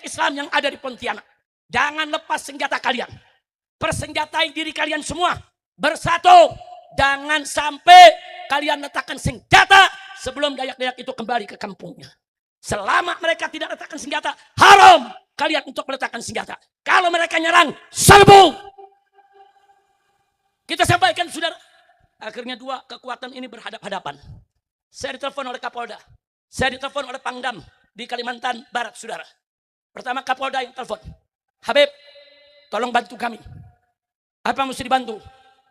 Islam yang ada di Pontianak, jangan lepas senjata kalian. Persenjatai diri kalian semua. Bersatu. Jangan sampai kalian letakkan senjata sebelum dayak-dayak itu kembali ke kampungnya. Selama mereka tidak letakkan senjata, haram kalian untuk meletakkan senjata. Kalau mereka nyerang, serbu. Kita sampaikan, saudara. Akhirnya dua kekuatan ini berhadap-hadapan. Saya ditelepon oleh Kapolda. Saya ditelepon oleh Pangdam di Kalimantan Barat, saudara. Pertama Kapolda yang telepon. Habib, tolong bantu kami. Apa yang mesti dibantu?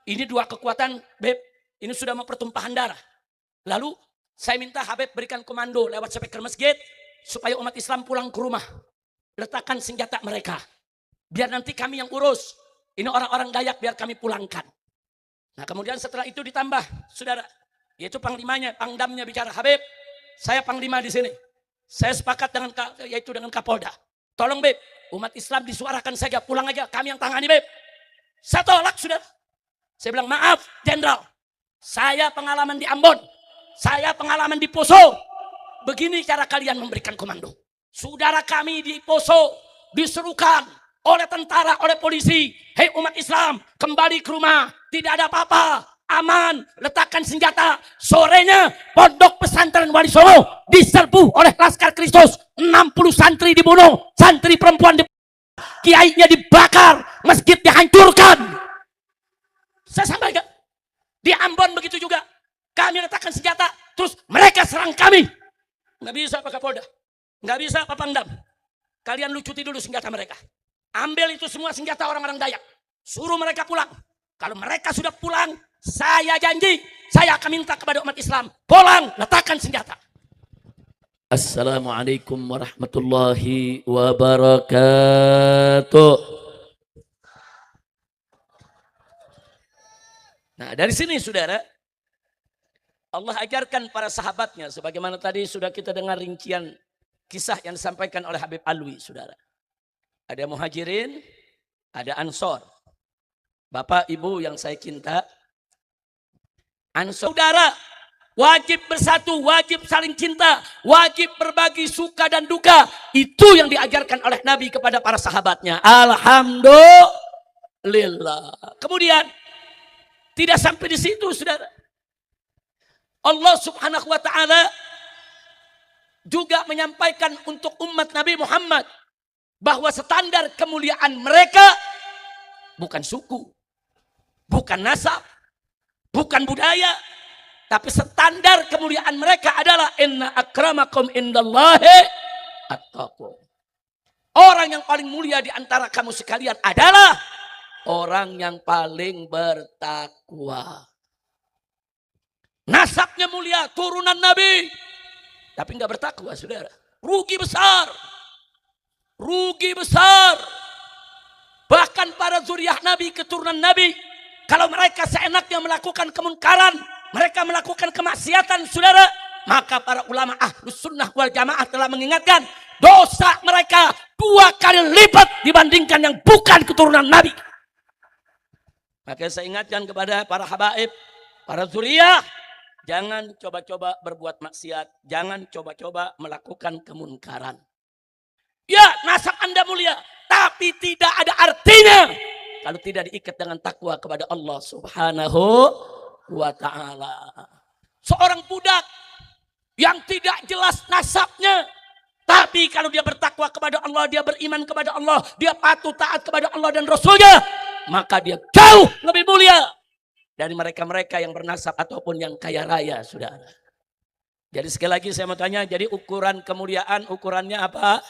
Ini dua kekuatan, Beb. Ini sudah mau pertumpahan darah. Lalu saya minta Habib berikan komando lewat speaker masjid supaya umat Islam pulang ke rumah. Letakkan senjata mereka. Biar nanti kami yang urus. Ini orang-orang Dayak biar kami pulangkan. Nah kemudian setelah itu ditambah, saudara. Yaitu panglimanya, pangdamnya bicara, Habib, saya panglima di sini. Saya sepakat dengan Kapolda. Tolong Beb, umat Islam disuarakan saja, pulang aja, kami yang tangani Beb. Saya tolak, saudara. Saya bilang, maaf Jenderal, saya pengalaman di Ambon, saya pengalaman di Poso. Begini cara kalian memberikan komando. Saudara kami di Poso diserukan oleh tentara, oleh polisi. Hei umat Islam, kembali ke rumah, tidak ada apa-apa, aman, letakkan senjata. Sorenya pondok pesantren Wali Songo diserbu oleh Laskar Kristus. 60 santri dibunuh, santri perempuan kiainya dibakar, masjid dihancurkan. Saya sampaikan, di Ambon begitu juga. Kami letakkan senjata, terus mereka serang kami. Nggak bisa Pak Kapolda, nggak bisa Pak Pangdam. Kalian lucuti dulu senjata mereka. Ambil itu semua senjata orang-orang Dayak. Suruh mereka pulang. Kalau mereka sudah pulang, saya janji, saya akan minta kepada umat Islam, pulang, letakkan senjata. Assalamualaikum warahmatullahi wabarakatuh. Nah dari sini saudara, Allah ajarkan para sahabatnya, sebagaimana tadi sudah kita dengar rincian kisah yang disampaikan oleh Habib Alwi, saudara. Ada Muhajirin, ada Ansor. Bapak Ibu yang saya cinta, Ansor, saudara, wajib bersatu, wajib saling cinta, wajib berbagi suka dan duka. Itu yang diajarkan oleh Nabi kepada para sahabatnya. Alhamdulillah. Kemudian tidak sampai di situ, saudara. Allah Subhanahu wa ta'ala juga menyampaikan untuk umat Nabi Muhammad bahwa standar kemuliaan mereka bukan suku, bukan nasab, bukan budaya, tapi standar kemuliaan mereka adalah inna akramakum indallahi attaqwa. Orang yang paling mulia di antara kamu sekalian adalah orang yang paling bertakwa. Nasabnya mulia, turunan Nabi, tapi nggak bertakwa, saudara. Rugi besar, rugi besar. Bahkan para zuriyah Nabi, keturunan Nabi, kalau mereka seenaknya melakukan kemunkaran, mereka melakukan kemaksiatan, saudara, maka para ulama Ahlus Sunnah wal Jamaah telah mengingatkan dosa mereka 2 kali lipat dibandingkan yang bukan keturunan Nabi. Maka saya ingatkan kepada para habaib, para zuriyah, jangan coba-coba berbuat maksiat, jangan coba-coba melakukan kemunkaran. Ya, nasab Anda mulia, tapi tidak ada artinya kalau tidak diikat dengan takwa kepada Allah Subhanahu wa ta'ala. Seorang budak yang tidak jelas nasabnya, tapi kalau dia bertakwa kepada Allah, dia beriman kepada Allah, dia patuh taat kepada Allah dan Rasulnya, maka dia jauh lebih mulia dari mereka-mereka yang bernasab ataupun yang kaya raya, saudara. Jadi sekali lagi saya mau tanya, jadi ukuran kemuliaan, ukurannya apa?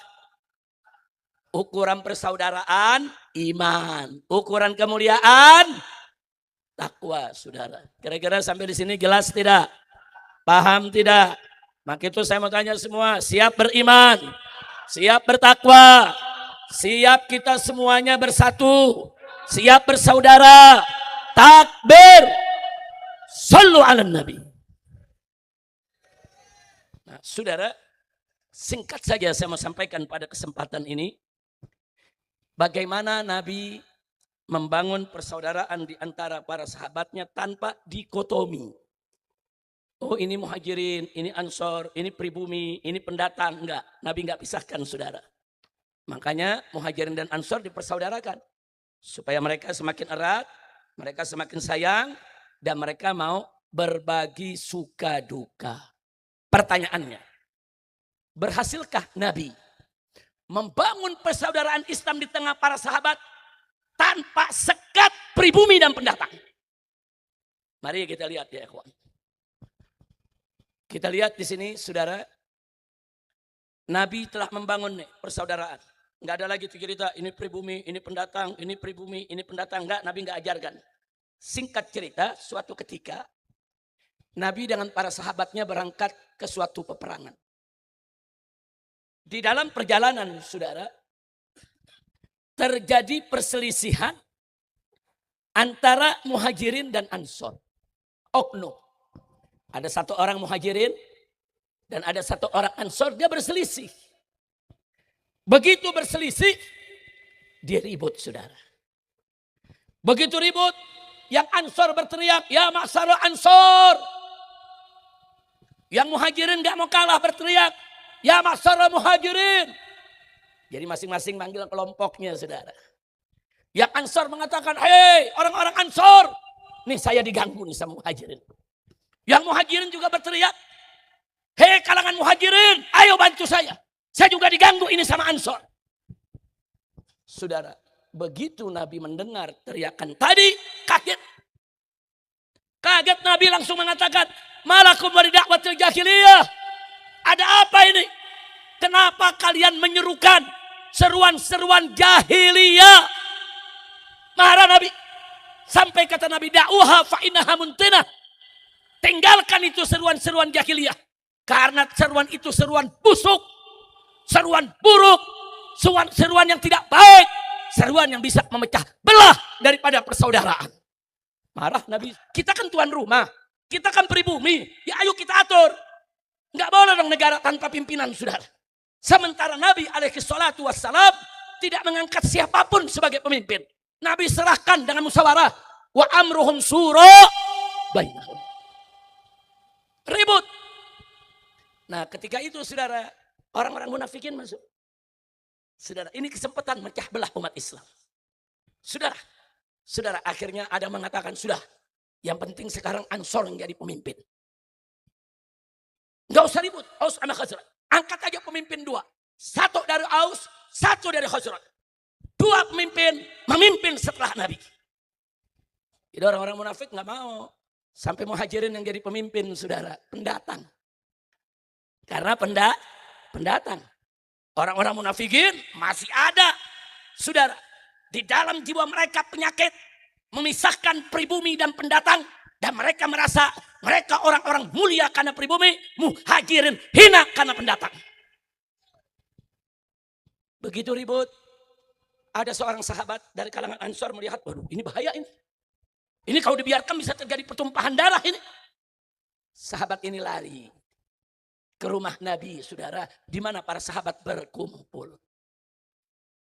Ukuran persaudaraan, iman. Ukuran kemuliaan, takwa, saudara. Kira-kira sampai di sini jelas tidak? Paham tidak? Maka itu saya mau tanya semua, siap beriman, siap bertakwa, siap kita semuanya bersatu, siap bersaudara, takbir, sallu ala nabi. Nah, saudara, singkat saja saya mau sampaikan pada kesempatan ini, bagaimana Nabi membangun persaudaraan di antara para sahabatnya tanpa dikotomi. Oh ini muhajirin, ini ansor, ini pribumi, ini pendatang. Enggak, Nabi enggak pisahkan, saudara. Makanya Muhajirin dan Ansor dipersaudarakan. Supaya mereka semakin erat, mereka semakin sayang, dan mereka mau berbagi suka duka. Pertanyaannya, berhasilkah Nabi membangun persaudaraan Islam di tengah para sahabat tanpa sekat pribumi dan pendatang? Mari kita lihat ya ikhwan. Kita lihat di sini saudara, Nabi telah membangun persaudaraan. Enggak ada lagi cerita ini pribumi, ini pendatang, ini pribumi, ini pendatang. Enggak, Nabi enggak ajarkan. Singkat cerita, suatu ketika Nabi dengan para sahabatnya berangkat ke suatu peperangan. Di dalam perjalanan saudara, terjadi perselisihan antara Muhajirin dan Ansor. Oknum. Ada satu orang Muhajirin dan ada satu orang Ansor, dia berselisih. Begitu berselisih, dia ribut saudara. Begitu ribut, yang Ansor berteriak, ya masyarakat Ansor. Yang Muhajirin gak mau kalah berteriak, ya masyarakat Muhajirin. Jadi masing-masing manggil kelompoknya saudara. Yang Ansor mengatakan, hei orang-orang Ansor. Nih saya diganggu nih sama Muhajirin. Yang Muhajirin juga berteriak, hei kalangan Muhajirin, ayo bantu saya. Saya juga diganggu ini sama Ansor. Saudara, begitu Nabi mendengar teriakan tadi, kaget. Kaget Nabi langsung mengatakan, malakum walidakwatil jahiliyah. Ada apa ini? Kenapa kalian menyerukan seruan-seruan jahiliyah? Marah Nabi. Sampai kata Nabi, da'uha fa'innaha muntinah. Tinggalkan itu seruan-seruan jahiliyah. Karena seruan itu seruan busuk. Seruan buruk. Seruan yang tidak baik. Seruan yang bisa memecah belah daripada persaudaraan. Marah Nabi. Kita kan tuan rumah. Kita kan pribumi. Ya ayo kita atur. Enggak boleh dong negara tanpa pimpinan saudara. Sementara Nabi alaihi salatu wassalam tidak mengangkat siapapun sebagai pemimpin. Nabi serahkan dengan musyawarah. Wa amruhum syura bainahum. Ribut. Nah ketika itu saudara, orang-orang munafikin masuk. Saudara, ini kesempatan mecah belah umat Islam. Saudara, akhirnya ada mengatakan, sudah, yang penting sekarang Ansor yang jadi pemimpin. Enggak usah ribut, Aus sama Khazraj. Angkat aja pemimpin dua. Satu dari Aus, satu dari Khazraj. Dua pemimpin, memimpin setelah Nabi. Jadi orang-orang munafik nggak mau. Sampai Muhajirin yang jadi pemimpin, saudara, pendatang. Karena pendatang. Orang-orang munafikin masih ada. Saudara, di dalam jiwa mereka penyakit memisahkan pribumi dan pendatang. Dan mereka merasa mereka orang-orang mulia karena pribumi, Muhajirin hina karena pendatang. Begitu ribut, ada seorang sahabat dari kalangan Ansor melihat, waduh ini bahaya ini. Ini kalau dibiarkan bisa terjadi pertumpahan darah ini. Sahabat ini lari ke rumah Nabi, saudara, di mana para sahabat berkumpul.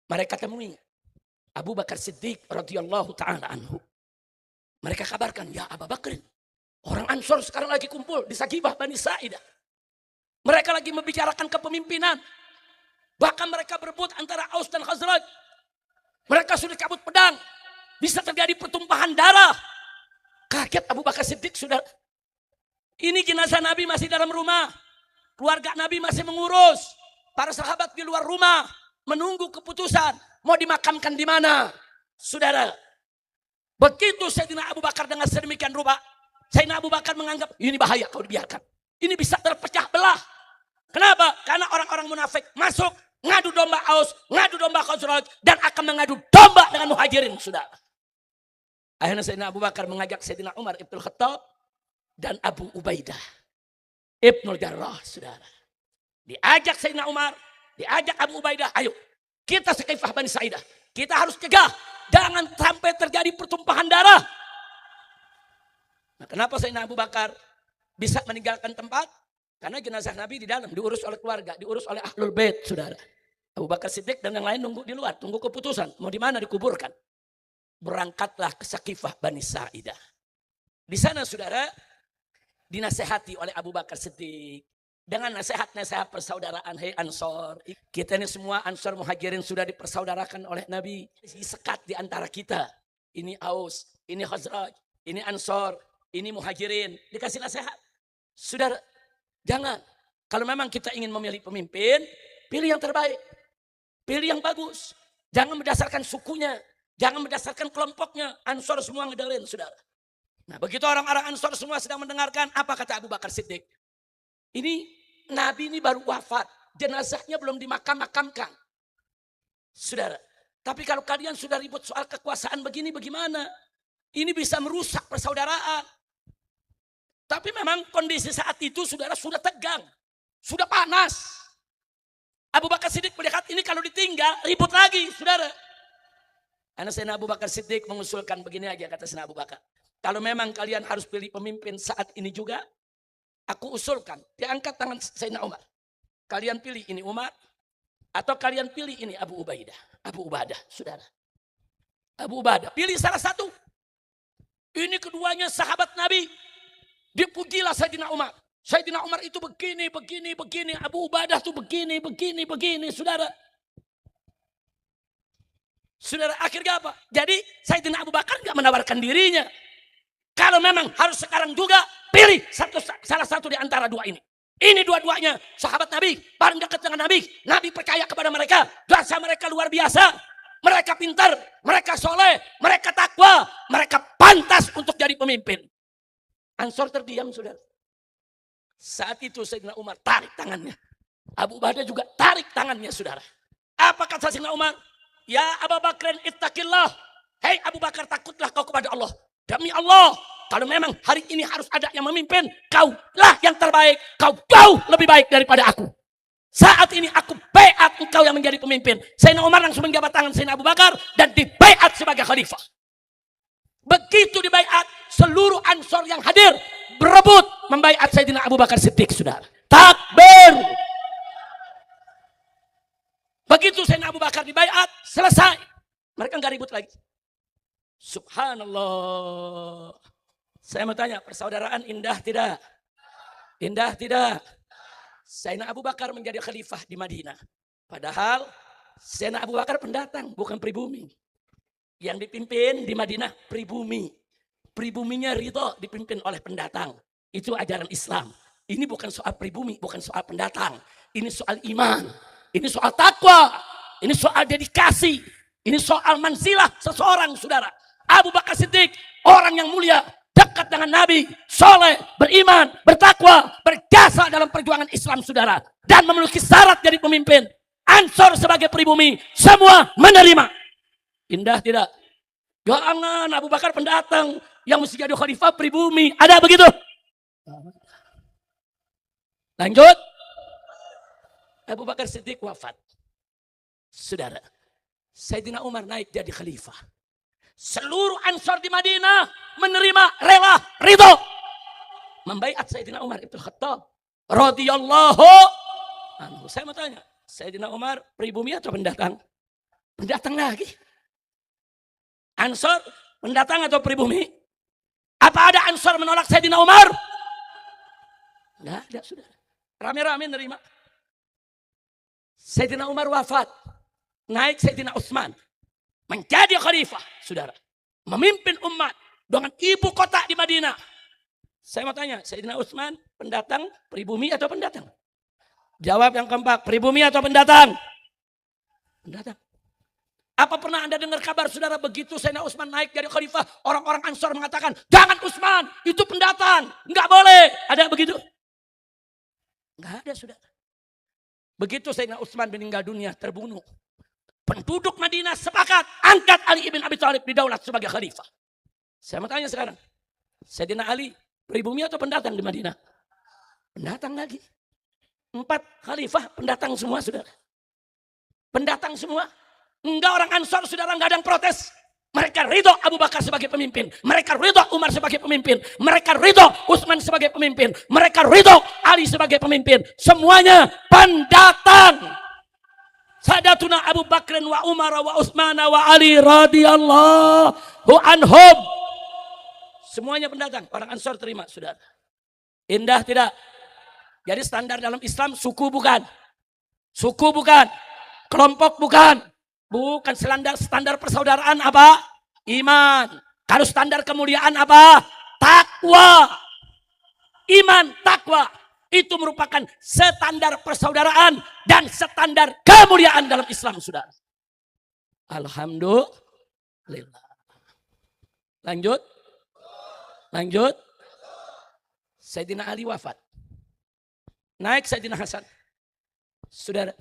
Mereka temui Abu Bakar Siddiq radhiyallahu taala anhu. Mereka kabarkan, ya Abu Bakar, orang Ansor sekarang lagi kumpul di Sakifah Bani Sa'idah. Mereka lagi membicarakan kepemimpinan. Bahkan mereka berebut antara Aus dan Khazraj. Mereka sudah cabut pedang. Bisa terjadi pertumpahan darah. Kaget Abu Bakar Siddiq, saudara. Ini jenazah Nabi masih dalam rumah. Keluarga Nabi masih mengurus. Para sahabat di luar rumah menunggu keputusan mau dimakamkan di mana. Saudara, begitu Sayyidina Abu Bakar dengan sedemikian rupa, Sayyidina Abu Bakar menganggap ini bahaya kalau dibiarkan. Ini bisa terpecah belah. Kenapa? Karena orang-orang munafik masuk ngadu domba Aus, ngadu domba Khazraj, dan akan mengadu domba dengan Muhajirin, saudara. Akhirnya Sayyidina Abu Bakar mengajak Sayyidina Umar Ibn Khattab dan Abu Ubaidah Ibnul Jarrah, saudara. Diajak Sayyidina Umar, diajak Abu Ubaidah, ayo kita Sakifah Bani Sa'idah. Kita harus cegah, jangan sampai terjadi pertumpahan darah. Nah, kenapa Sayyidina Abu Bakar bisa meninggalkan tempat? Karena jenazah Nabi di dalam, diurus oleh keluarga, diurus oleh Ahlul Bait, saudara. Abu Bakar Siddiq dan yang lain nunggu di luar, tunggu keputusan, mau di mana dikuburkan. Berangkatlah ke Sakifah Bani Sa'idah. Di sana, saudara, dinasehati oleh Abu Bakar Siddiq. dengan nasihat-nasihat persaudaraan. Hei Ansor, kita ini semua Ansor Muhajirin sudah dipersaudarakan oleh Nabi. Disekat di antara kita. Ini Aus, ini Khazraj, ini Ansor, ini Muhajirin. Dikasih nasihat. Saudara, jangan. Kalau memang kita ingin memilih pemimpin, pilih yang terbaik. Pilih yang bagus. Jangan berdasarkan sukunya. Jangan berdasarkan kelompoknya. Ansor semua ngedengerin, saudara. Nah, begitu orang-orang Ansor semua sedang mendengarkan, apa kata Abu Bakar Siddiq? Ini Nabi ini baru wafat. Jenazahnya belum dimakam-makamkan. Saudara. Tapi kalau kalian sudah ribut soal kekuasaan begini, bagaimana? Ini bisa merusak persaudaraan. Tapi memang kondisi saat itu saudara sudah tegang. Sudah panas. Abu Bakar Siddiq melihat ini kalau ditinggal, ribut lagi, saudara. Karena Sayyidina Abu Bakar Siddiq mengusulkan begini aja, kata Sayyidina Abu Bakar. Kalau memang kalian harus pilih pemimpin saat ini juga, aku usulkan, diangkat tangan Sayyidina Umar. Kalian pilih ini Umar, atau kalian pilih ini Abu Ubaidah. Abu Ubadah, saudara. Abu Ubadah, pilih salah satu. Ini keduanya sahabat Nabi. Dipujilah Sayyidina Umar. Sayyidina Umar itu begini. Abu Ubadah itu begini, saudara. Saudara, akhirnya apa? Jadi Sayyidina Abu Bakar nggak menawarkan dirinya. Kalau memang harus sekarang juga, pilih salah satu di antara dua ini. Ini dua-duanya sahabat Nabi, paling dekat dengan Nabi. Nabi percaya kepada mereka, dosa mereka luar biasa. Mereka pintar, mereka soleh, mereka takwa, mereka pantas untuk jadi pemimpin. Ansor terdiam, saudara. Saat itu Sayyidina Umar tarik tangannya. Abu Ubaidah juga tarik tangannya, saudara. Apa kata Sayyidina Umar? Ya Abu Bakar ittaqillah. Hei Abu Bakar, takutlah kau kepada Allah. Demi Allah, kalau memang hari ini harus ada yang memimpin, kaulah yang terbaik. Kau jauh lebih baik daripada aku. Saat ini aku baiat engkau yang menjadi pemimpin. Sayyidina Umar langsung menjabat tangan Sayyidina Abu Bakar dan dibaiat sebagai khalifah. Begitu dibaiat, seluruh Ansor yang hadir berebut membaiat Sayyidina Abu Bakar Siddiq, saudara. Takbir. Begitu Sayyidina Abu Bakar dibaiat, selesai. Mereka nggak ribut lagi. Subhanallah. Saya mau tanya, persaudaraan indah tidak? Indah tidak? Sayyidina Abu Bakar menjadi khalifah di Madinah. Padahal Sayyidina Abu Bakar pendatang, bukan pribumi. Yang dipimpin di Madinah pribumi. Pribuminya ridho dipimpin oleh pendatang. Itu ajaran Islam. Ini bukan soal pribumi, bukan soal pendatang. Ini soal iman. Ini soal takwa. Ini soal dedikasi. Ini soal manzilah seseorang, saudara. Abu Bakar Siddiq, orang yang mulia, dekat dengan Nabi, soleh, beriman, bertakwa, berjasa dalam perjuangan Islam, saudara. Dan memiliki syarat jadi pemimpin. Ansor sebagai pribumi, semua menerima. Indah tidak? Jangan, Abu Bakar pendatang yang mesti jadi khalifah pribumi. Ada begitu? Lanjut. Abu Bakar Siddiq wafat. Saudara, Sayyidina Umar naik jadi khalifah. Seluruh Ansor di Madinah menerima, rela, ridho. Membaiat Sayyidina Umar Ibn Khattab radhiyallahu anhu. Saya mau tanya, Sayyidina Umar pribumi atau pendatang? Pendatang lagi. Ansor pendatang atau pribumi? Apa ada Ansor menolak Sayyidina Umar? Enggak ada, sudah. Rame-rame nerima. Sayyidina Umar wafat. Naik Sayyidina Utsman. Menjadi khalifah, saudara. Memimpin umat dengan ibu kota di Madinah. Saya mau tanya, Sayyidina Utsman pendatang, pribumi atau pendatang? Jawab yang keempat, pribumi atau pendatang? Pendatang. Apa pernah Anda dengar kabar, saudara, begitu Sayyidina Utsman naik jadi khalifah, orang-orang Ansor mengatakan, jangan Utsman, itu pendatang, enggak boleh. Ada begitu? Enggak ada, saudara. Begitu Sayyidina Utsman meninggal dunia, terbunuh. Penduduk Madinah sepakat angkat Ali ibn Abi Thalib didaulat sebagai khalifah. Saya mau tanya sekarang, Sayyidina Ali pribumi atau pendatang di Madinah? Pendatang lagi. 4 khalifah pendatang semua, saudara. Pendatang semua. Enggak orang Ansor, saudara, enggak ada yang protes. Mereka ridho Abu Bakar sebagai pemimpin. Mereka ridho Umar sebagai pemimpin. Mereka ridho Utsman sebagai pemimpin. Mereka ridho Ali sebagai pemimpin. Semuanya pendatang. Sadatuna Abu Bakr wa Umar wa Utsman wa Ali radhiyallahu anhum. Semuanya pendatang. Orang Ansor terima, saudara. Indah tidak? Jadi standar dalam Islam suku bukan. Suku bukan. Kelompok bukan. Bukan standar persaudaraan apa? Iman. Kalau standar kemuliaan apa? Takwa. Iman, takwa. Itu merupakan standar persaudaraan dan standar kemuliaan dalam Islam, saudara. Alhamdulillah. Lanjut. Sayyidina Ali wafat. Naik Sayyidina Hasan. Saudara.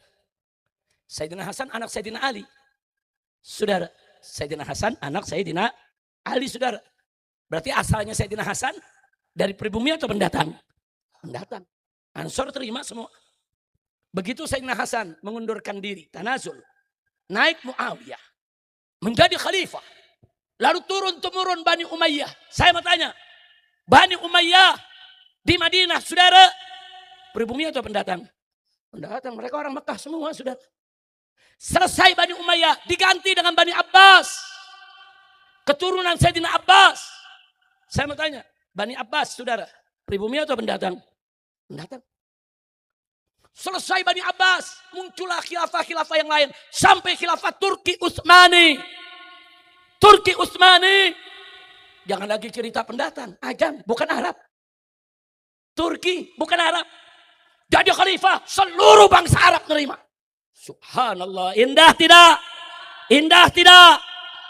Sayyidina Hasan anak Sayyidina Ali. Saudara. Sayyidina Hasan anak Sayyidina Ali, saudara. Berarti asalnya Sayyidina Hasan dari pribumi atau pendatang? Pendatang. Ansor terima semua. Begitu Sayyidina Hasan mengundurkan diri, tanazul, naik Muawiyah, menjadi khalifah. Lalu turun-temurun Bani Umayyah. Saya mau tanya, Bani Umayyah di Madinah, saudara, pribumi atau pendatang? Pendatang, mereka orang Mekah semua, saudara. Selesai Bani Umayyah, diganti dengan Bani Abbas. Keturunan Sayyidina Abbas. Saya mau tanya, Bani Abbas, saudara, pribumi atau pendatang? Pendatang. Selesai Bani Abbas, muncullah khilafah-khilafah yang lain. Sampai khilafah Turki Utsmani. Turki Utsmani. Jangan lagi cerita pendatang. Ajam, bukan Arab. Turki, bukan Arab. Jadi khalifah, seluruh bangsa Arab menerima. Subhanallah, indah tidak? Indah tidak?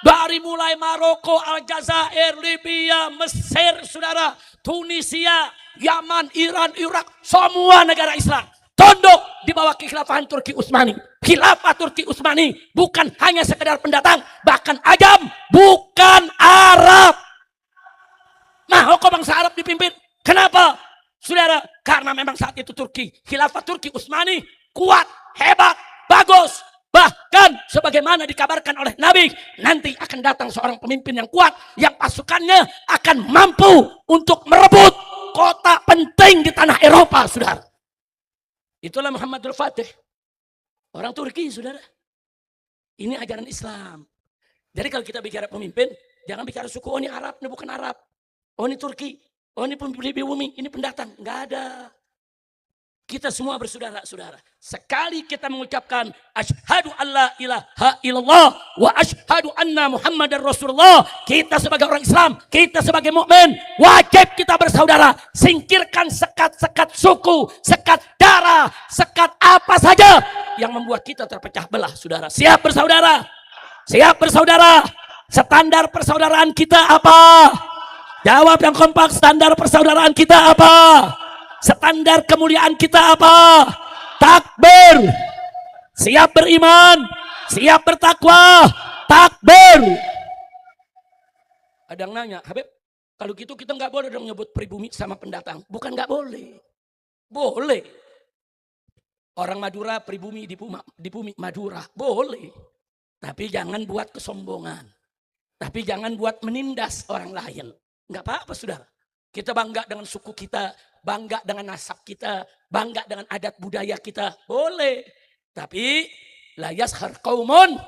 Dari mulai Maroko, Aljazair, Libya, Mesir, saudara, Tunisia, Yaman, Iran, Irak, semua negara Islam tunduk di bawah kekhilafahan Turki Utsmani. Khilafah Turki Utsmani bukan hanya sekedar pendatang, bahkan ajam, bukan Arab. Kok bangsa Arab dipimpin? Kenapa? Saudara, karena memang saat itu khilafah Turki Utsmani kuat, hebat, bagus. Bahkan sebagaimana dikabarkan oleh Nabi, nanti akan datang seorang pemimpin yang kuat, yang pasukannya akan mampu untuk merebut kota penting di tanah Eropa, saudara. Itulah Muhammadul Fatih. Orang Turki, saudara. Ini ajaran Islam. Jadi kalau kita bicara pemimpin, jangan bicara suku, oh ini Arab, ini bukan Arab. Oh ini Turki, oh ini pribumi, ini pendatang. Enggak ada. Kita semua bersaudara-saudara. Sekali kita mengucapkan asyhadu alla ilaha illallah wa asyhadu anna Muhammadar Rasulullah, kita sebagai orang Islam, kita sebagai mukmin, wajib kita bersaudara. Singkirkan sekat-sekat suku, sekat darah, sekat apa saja yang membuat kita terpecah belah, saudara. Siap bersaudara? Siap bersaudara? Standar persaudaraan kita apa? Jawab yang kompak, standar persaudaraan kita apa? Standar kemuliaan kita apa? Takbir. Siap beriman, siap bertakwa, takbir. Ada yang nanya, Habib, kalau gitu kita nggak boleh dong nyebut pribumi sama pendatang. Bukan nggak boleh. Boleh. Orang Madura pribumi di bumi Madura. Boleh. Tapi jangan buat kesombongan. Tapi jangan buat menindas orang lain. Nggak apa-apa, saudara. Kita bangga dengan suku kita, bangga dengan nasab kita, bangga dengan adat budaya kita. Boleh. Tapi la yaskhar qaumun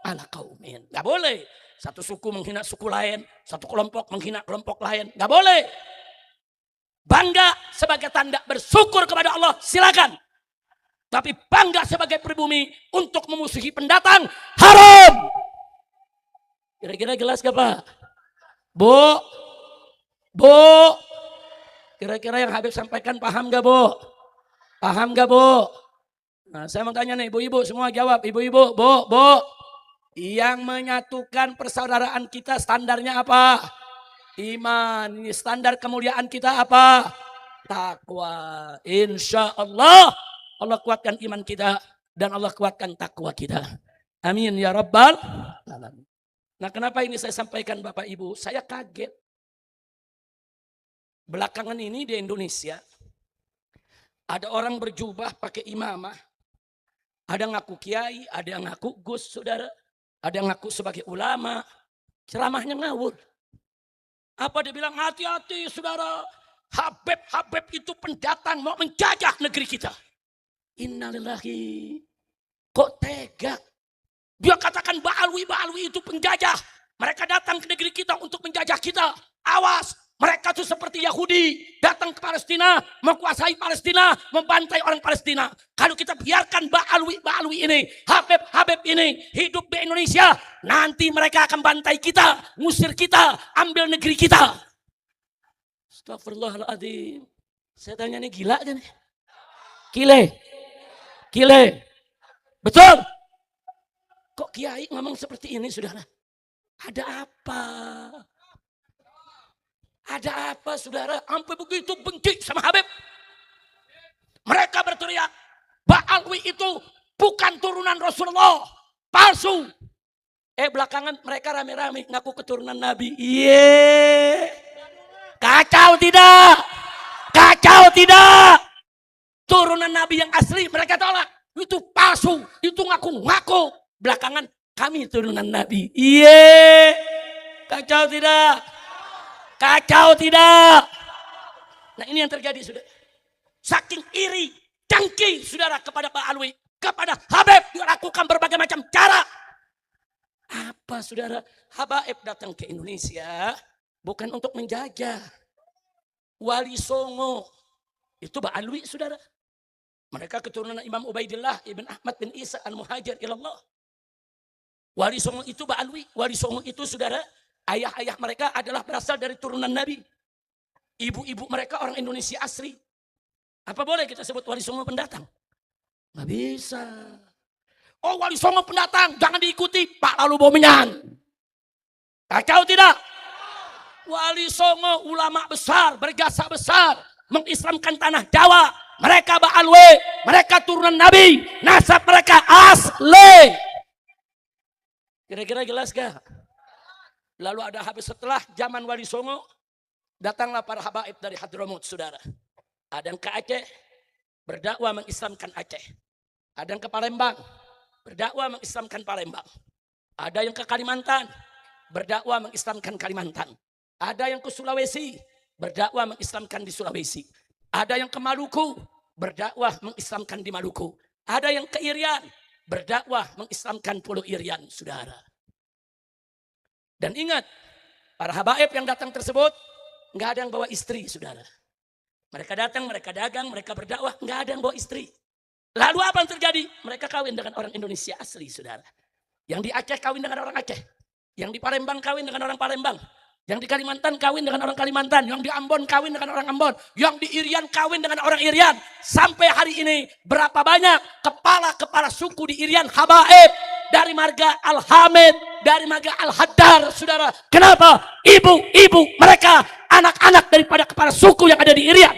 ala qaumin. Enggak boleh. Satu suku menghina suku lain, satu kelompok menghina kelompok lain. Enggak boleh. Bangga sebagai tanda bersyukur kepada Allah, silakan. Tapi bangga sebagai pribumi untuk memusuhi pendatang, haram. Kira-kira jelas gak, Pak? Bu, kira-kira yang Habib sampaikan paham gak, Bu? Paham gak, Bu? Nah, saya mau tanya nih, ibu-ibu semua jawab. Ibu-ibu, Bu. Yang menyatukan persaudaraan kita standarnya apa? Iman. Ini standar kemuliaan kita apa? Takwa. Insya Allah, Allah kuatkan iman kita dan Allah kuatkan takwa kita. Amin ya Rabbal alamin. Nah, kenapa ini saya sampaikan Bapak Ibu? Saya kaget. Belakangan ini di Indonesia, ada orang berjubah pakai imamah. Ada ngaku kiai, ada yang ngaku gus, saudara. Ada yang ngaku sebagai ulama. Ceramahnya ngawur. Apa dia bilang? Hati-hati, saudara. Habib itu pendatang mau menjajah negeri kita. Innalillahi. Kok tega? Dia katakan Ba'alwi itu penjajah. Mereka datang ke negeri kita untuk menjajah kita. Awas, Mereka tuh seperti Yahudi, datang ke Palestina, menguasai Palestina, membantai orang Palestina. Kalau kita biarkan Ba'alwi ini, Habib ini hidup di Indonesia, nanti mereka akan bantai kita, ngusir kita, ambil negeri kita. Astagfirullahaladzim. Saya tanya nih, gila kan? Gile. Betul? Kok kiai ngomong seperti ini, saudara? Ada apa? Ada apa, saudara? Sampai begitu benci sama Habib. Mereka berteriak, Ba'alwi itu bukan turunan Rasulullah. Palsu. Belakangan mereka rame-rame ngaku keturunan Nabi. Kacau tidak? Turunan Nabi yang asli mereka tolak. Itu palsu. Itu ngaku-ngaku. Belakangan kami turunan Nabi. Kacau tidak? Nah, ini yang terjadi, saudara. Saking iri, dengki, saudara, kepada Ba'alwi, kepada Habib dilakukan berbagai macam cara. Apa, saudara? Habib datang ke Indonesia bukan untuk menjajah. Wali Songo itu Ba'alwi, saudara. Mereka keturunan Imam Ubaidillah ibn Ahmad bin Isa al-Muhajir ilallah. Wali Songo itu Ba'alwi. Wali Songo itu, saudara, ayah-ayah mereka adalah berasal dari turunan Nabi. Ibu-ibu mereka orang Indonesia asli. Apa boleh kita sebut Wali Songo pendatang? Nggak bisa. Oh, Wali Songo pendatang, jangan diikuti Pak Lalu Bomenyan. Kacau tidak? Wali Songo ulama besar, berjasa besar, mengislamkan tanah Jawa. Mereka Ba'alwi, mereka turunan Nabi, nasab mereka asli. Kira-kira jelas gak? Lalu ada habis setelah zaman Wali Songo, datanglah para habaib dari Hadramut, saudara. Ada yang ke Aceh, berdakwah mengislamkan Aceh. Ada yang ke Palembang, berdakwah mengislamkan Palembang. Ada yang ke Kalimantan, berdakwah mengislamkan Kalimantan. Ada yang ke Sulawesi, berdakwah mengislamkan di Sulawesi. Ada yang ke Maluku, berdakwah mengislamkan di Maluku. Ada yang ke Irian, berdakwah mengislamkan Pulau Irian, saudara. Dan ingat, para habaib yang datang tersebut, nggak ada yang bawa istri, saudara. Mereka datang, mereka dagang, mereka berdakwah, nggak ada yang bawa istri. Lalu apa yang terjadi? Mereka kawin dengan orang Indonesia asli, saudara. Yang di Aceh kawin dengan orang Aceh. Yang di Palembang kawin dengan orang Palembang. Yang di Kalimantan kawin dengan orang Kalimantan. Yang di Ambon kawin dengan orang Ambon. Yang di Irian kawin dengan orang Irian. Sampai hari ini berapa banyak kepala-kepala suku di Irian habaib. Dari marga Al-Hamid, dari marga Al-Haddar, saudara. Kenapa? Ibu-ibu mereka, anak-anak daripada kepala suku yang ada di Irian.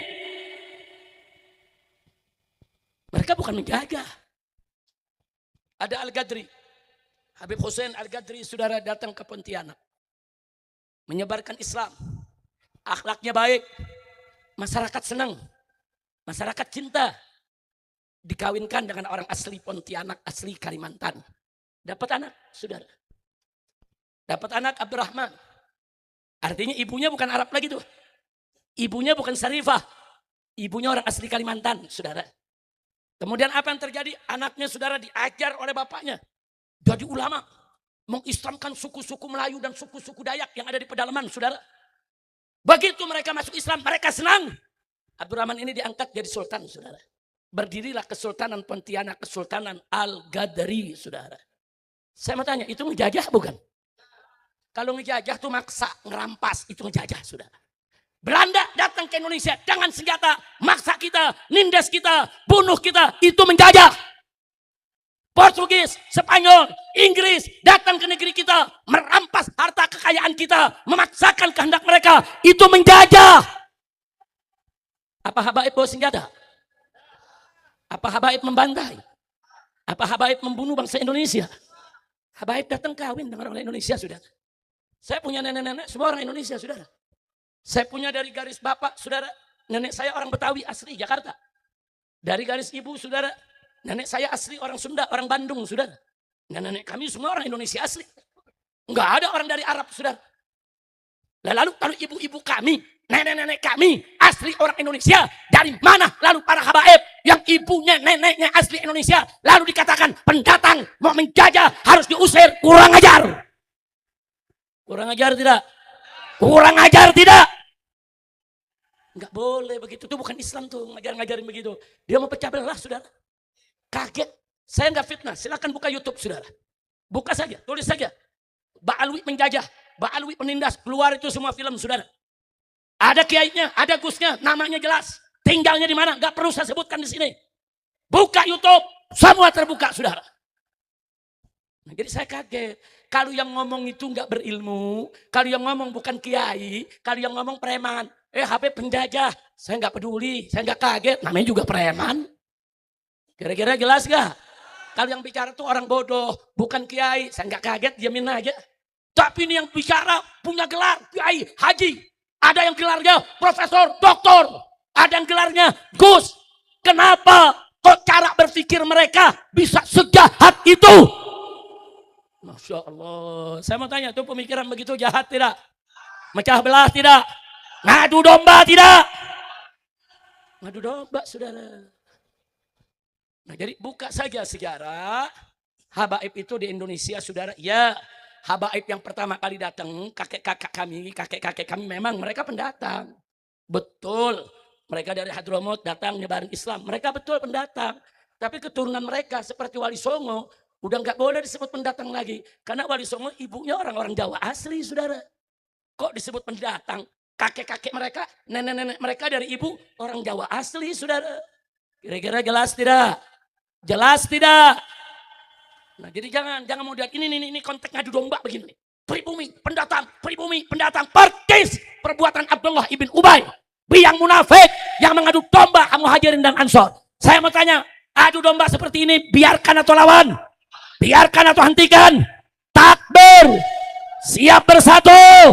Mereka bukan menjaga. Ada Al-Gadri. Habib Hussein Al-Gadri, saudara, datang ke Pontianak. Menyebarkan Islam. Akhlaknya baik. Masyarakat senang. Masyarakat cinta. Dikawinkan dengan orang asli Pontianak, asli Kalimantan. Dapat anak, saudara. Dapat anak Abdurrahman. Artinya ibunya bukan Arab lagi tuh. Ibunya bukan Syarifah. Ibunya orang asli Kalimantan, saudara. Kemudian apa yang terjadi? Anaknya, saudara, diajar oleh bapaknya. Jadi ulama. Mengislamkan suku-suku Melayu dan suku-suku Dayak yang ada di pedalaman, saudara. Begitu mereka masuk Islam, mereka senang. Abdurrahman ini diangkat jadi sultan, saudara. Berdirilah Kesultanan Pontianak, Kesultanan Al-Gadri, saudara. Saya mau tanya, itu ngejajah bukan? Kalau ngejajah tuh maksa, ngerampas, itu ngejajah, saudara. Belanda datang ke Indonesia dengan senjata, maksa kita, nindas kita, bunuh kita, itu menjajah. Portugis, Spanyol, Inggris datang ke negeri kita, merampas harta kekayaan kita, memaksakan kehendak mereka, itu menjajah. Apa habaib bawa senjata? Apa habaib membantai? Apa habaib membunuh bangsa Indonesia? Habaib datang kawin dengan orang Indonesia, saudara. Saya punya nenek-nenek semua orang Indonesia, saudara. Saya punya dari garis bapak, saudara. Nenek saya orang Betawi asli Jakarta. Dari garis ibu, saudara. Nenek saya asli orang Sunda, orang Bandung, saudara. Nenek kami semua orang Indonesia asli. Enggak ada orang dari Arab, saudara. Lalu kalau ibu-ibu kami, nenek-nenek kami asli orang Indonesia, dari mana lalu para habaib yang ibunya neneknya asli Indonesia lalu dikatakan pendatang mau menjajah harus diusir? Kurang ajar. Kurang ajar tidak? Kurang ajar tidak? Nggak boleh begitu. Itu bukan Islam tuh ngajarin begitu. Dia mau pecah belah, saudara. Kaget. Saya nggak fitnah. Silakan buka YouTube, saudara. Buka saja, tulis saja. Ba'alwi menjajah, Ba'alwi penindas. Keluar itu semua film, saudara. Ada kiainya, ada gusnya, namanya jelas. Tinggalnya di mana? Nggak perlu saya sebutkan di sini. Buka YouTube, semua terbuka, saudara. Nah, jadi saya kaget. Kalau yang ngomong itu nggak berilmu, kalau yang ngomong bukan kiai, kalau yang ngomong preman, HP penjajah, saya nggak peduli, saya nggak kaget, namanya juga preman. Kira-kira jelas gak? Kalau yang bicara tuh orang bodoh, bukan kiai, saya nggak kaget, diamin aja. Tapi ini yang bicara punya gelar, kiai, haji. Ada yang gelarnya profesor, doktor, ada yang gelarnya gus. Kenapa kok cara berpikir mereka bisa sejahat itu? Masya Allah. Saya mau tanya, tuh pemikiran begitu jahat tidak? Mecah belah tidak? Ngadu domba tidak? Ngadu domba, saudara. Nah, jadi buka saja sejarah. Habaib itu di Indonesia, saudara. Ya, habaib yang pertama kali datang, kakek-kakek kami memang mereka pendatang. Betul. Mereka dari Hadramut datang nyebarin Islam. Mereka betul pendatang. Tapi keturunan mereka seperti Wali Songo, udah nggak boleh disebut pendatang lagi. Karena Wali Songo ibunya orang-orang Jawa asli, saudara. Kok disebut pendatang? Kakek-kakek mereka, nenek-nenek mereka dari ibu orang Jawa asli, saudara. Kira-kira jelas tidak? Jelas tidak? Nah, jadi jangan mau lihat ini konteks ngadu domba begini. Pribumi, pendatang, persis perbuatan Abdullah ibn Ubay. Biang munafik yang mengadu domba Muhajirin dan Ansor. Saya mau tanya, adu domba seperti ini biarkan atau lawan? Biarkan atau hentikan? Takbir. Siap bersatu.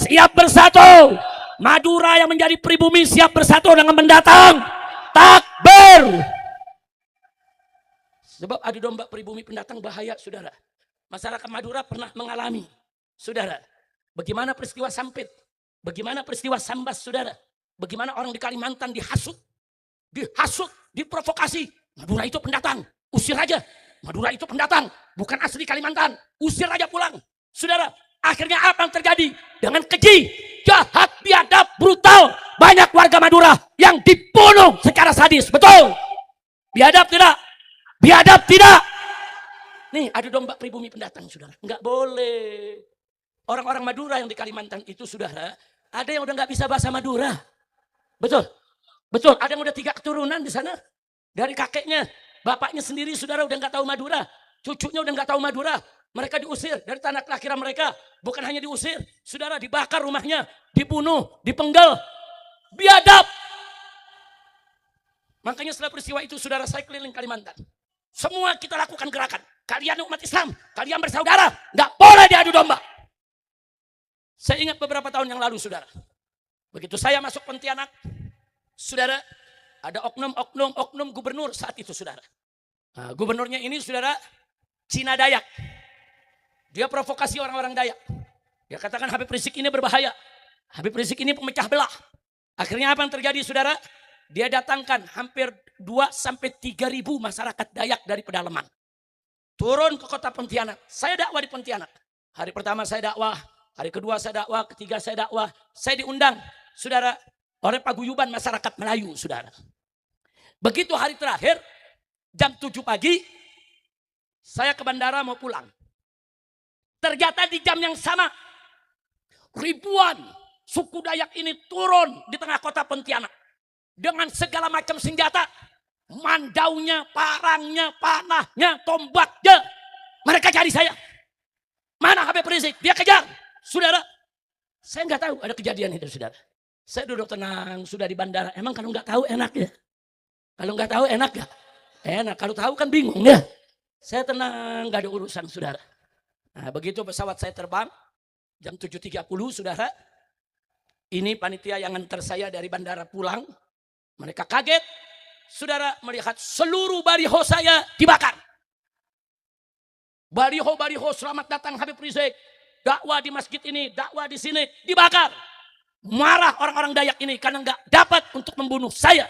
Siap bersatu. Madura yang menjadi pribumi siap bersatu dengan pendatang. Takbir. Sebab adu domba pribumi pendatang bahaya, saudara. Masyarakat Madura pernah mengalami, saudara. Bagaimana peristiwa Sampit. Bagaimana peristiwa Sambas, saudara. Bagaimana orang di Kalimantan dihasut, diprovokasi. Madura itu pendatang, usir aja. Madura itu pendatang, bukan asli Kalimantan. Usir aja pulang. Saudara, akhirnya apa yang terjadi? Dengan keji, jahat, biadab, brutal. Banyak warga Madura yang dibunuh secara sadis. Betul? Biadab tidak? Biadab tidak? Nih, adu domba pribumi pendatang, saudara. Enggak boleh. Orang-orang Madura yang di Kalimantan itu, saudara, ada yang udah nggak bisa bahasa Madura. Betul? Betul, ada yang udah 3 keturunan di sana. Dari kakeknya. Bapaknya sendiri, saudara, udah nggak tahu Madura. Cucunya udah nggak tahu Madura. Mereka diusir dari tanah kelahiran mereka. Bukan hanya diusir, saudara, dibakar rumahnya, dibunuh, dipenggal. Biadab. Makanya setelah peristiwa itu, saudara, saya keliling Kalimantan. Semua kita lakukan gerakan. Kalian umat Islam, kalian bersaudara, nggak boleh diadu domba. Saya ingat beberapa tahun yang lalu, saudara. Begitu saya masuk Pontianak, saudara, ada oknum gubernur saat itu, saudara. Nah, gubernurnya ini, saudara, Cina Dayak. Dia provokasi orang-orang Dayak. Dia katakan Habib Rizik ini berbahaya. Habib Rizik ini pemecah belah. Akhirnya apa yang terjadi, saudara? Dia datangkan hampir 2-3 ribu masyarakat Dayak dari pedalaman. Turun ke kota Pontianak. Saya dakwah di Pontianak. Hari pertama saya dakwah. Hari kedua saya dakwah. Ketiga saya dakwah. Saya diundang, saudara, oleh paguyuban masyarakat Melayu, saudara. Begitu hari terakhir, jam 7 pagi, saya ke bandara mau pulang. Ternyata di jam yang sama, ribuan suku Dayak ini turun di tengah kota Pontianak. Dengan segala macam senjata. Mandaunya, parangnya, panahnya, tombaknya. Mereka cari saya. Mana Habib Rizik? Dia kejar. Saudara, saya nggak tahu ada kejadian itu, saudara. Saya duduk tenang, sudah di bandara. Emang kalau nggak tahu enak ya? Kalau nggak tahu enak gak? Enak, kalau tahu kan bingung ya. Saya tenang, nggak ada urusan, saudara. Nah, begitu pesawat saya terbang, jam 7.30, saudara. Ini panitia yang nganter saya dari bandara pulang. Mereka kaget, saudara, melihat seluruh baliho saya dibakar. Baliho-baliho selamat datang Habib Rizik. Dakwah di masjid ini, dakwah di sini, dibakar. Marah orang-orang Dayak ini karena nggak dapat untuk membunuh saya.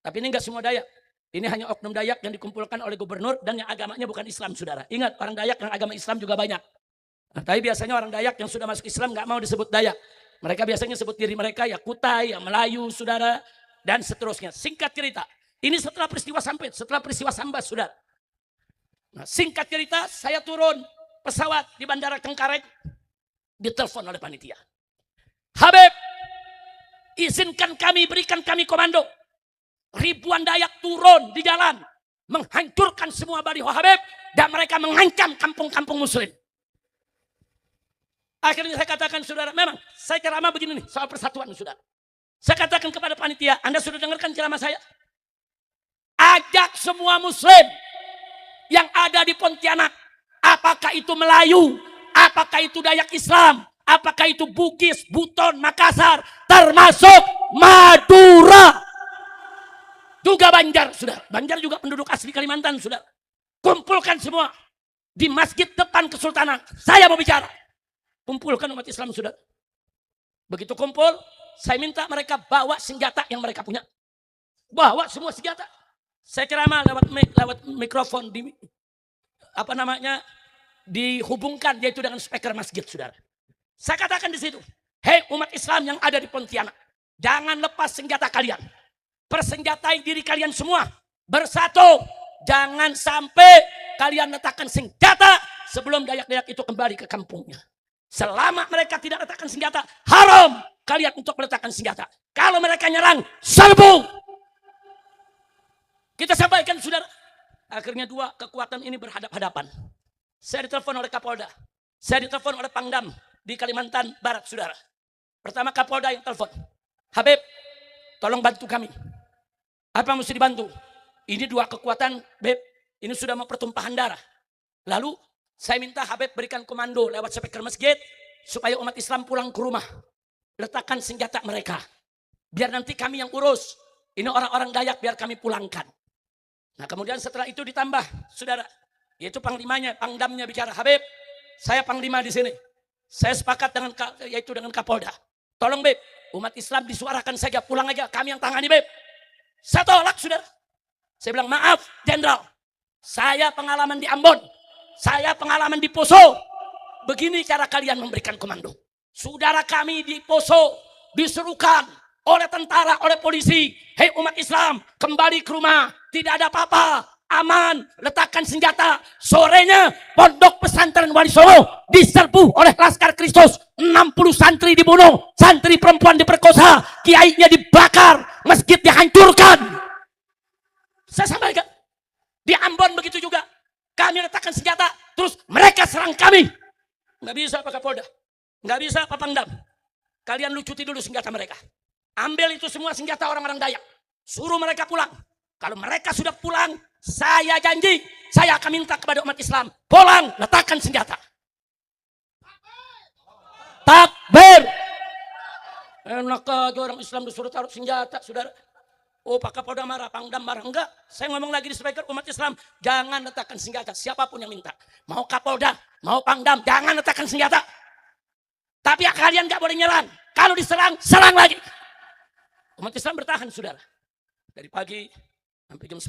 Tapi ini nggak semua Dayak. Ini hanya oknum Dayak yang dikumpulkan oleh gubernur dan yang agamanya bukan Islam, saudara. Ingat, orang Dayak yang agama Islam juga banyak. Nah, tapi biasanya orang Dayak yang sudah masuk Islam nggak mau disebut Dayak. Mereka biasanya sebut diri mereka ya Kutai, ya Melayu, saudara, dan seterusnya. Singkat cerita, ini setelah peristiwa Sambas, saudara. Nah, singkat cerita, saya turun pesawat di Bandara Cengkareng, ditelepon oleh panitia. Habib, izinkan kami, berikan kami komando. Ribuan Dayak turun di jalan, menghancurkan semua baliho Habib, dan mereka mengancam kampung-kampung muslim. Akhirnya saya katakan, saudara, memang saya ceramah begini nih, soal persatuan, saudara. Saya katakan kepada panitia, Anda sudah dengarkan ceramah saya? Ajak semua muslim yang ada di Pontianak, apakah itu Melayu, apakah itu Dayak Islam, apakah itu Bugis, Buton, Makassar, termasuk Madura, juga Banjar, saudara. Banjar juga penduduk asli Kalimantan, saudara. Kumpulkan semua di masjid depan Kesultanan. Saya mau bicara. Kumpulkan umat Islam, saudara. Begitu kumpul, saya minta mereka bawa senjata yang mereka punya. Bawa semua senjata. Saya ceramah lewat mikrofon dihubungkan yaitu dengan speaker masjid, saudara. Saya katakan di situ, hei umat Islam yang ada di Pontianak, jangan lepas senjata kalian. Persenjatai diri kalian semua, bersatu. Jangan sampai kalian letakkan senjata sebelum Dayak-Dayak itu kembali ke kampungnya. Selama mereka tidak letakkan senjata, haram kalian untuk meletakkan senjata. Kalau mereka nyerang, serbu. Kita sampaikan, saudara. Akhirnya dua kekuatan ini berhadap-hadapan. Saya ditelepon oleh Kapolda. Saya ditelepon oleh Pangdam di Kalimantan Barat, saudara. Pertama Kapolda yang telepon. Habib, tolong bantu kami. Apa yang mesti dibantu? Ini dua kekuatan, Beb. Ini sudah mau pertumpahan darah. Lalu saya minta Habib berikan komando lewat speaker masjid supaya umat Islam pulang ke rumah. Letakkan senjata mereka. Biar nanti kami yang urus. Ini orang-orang Dayak biar kami pulangkan. Nah kemudian setelah itu ditambah, saudara. Yaitu panglimanya, pangdamnya bicara. Habib, saya panglima di sini. Saya sepakat dengan Kapolda. Tolong Beb, umat Islam disuarakan saja, pulang aja. Kami yang tangani Beb. Saya tolak, saudara. Saya bilang, maaf Jenderal. Saya pengalaman di Ambon. Saya pengalaman di Poso. Begini cara kalian memberikan komando. Saudara kami di Poso diserukan oleh tentara, oleh polisi. Hei umat Islam, kembali ke rumah. Tidak ada apa-apa. Aman, letakkan senjata. Sorenya pondok pesantren Wali Songo diserbu oleh Laskar Kristus. 60 santri dibunuh, santri perempuan diperkosa, kiainya dibakar, masjid dihancurkan. Saya sampaikan. Di Ambon begitu juga. Kami letakkan senjata, terus mereka serang kami. Nggak bisa Pak Kapolda, nggak bisa Pak Pangdam. Kalian lucuti dulu senjata mereka. Ambil itu semua senjata orang-orang Dayak. Suruh mereka pulang. Kalau mereka sudah pulang, saya janji, saya akan minta kepada umat Islam. Pulang, letakkan senjata. Takbir. Enak aja orang Islam disuruh taruh senjata, saudara. Oh Pak Kapolda marah, Pangdam marah. Enggak, saya ngomong lagi di speaker umat Islam. Jangan letakkan senjata, siapapun yang minta. Mau Kapolda, mau Pangdam, jangan letakkan senjata. Tapi kalian gak boleh nyerang. Kalau diserang, serang lagi. Umat Islam bertahan, saudara. Dari pagi sampai jam 10,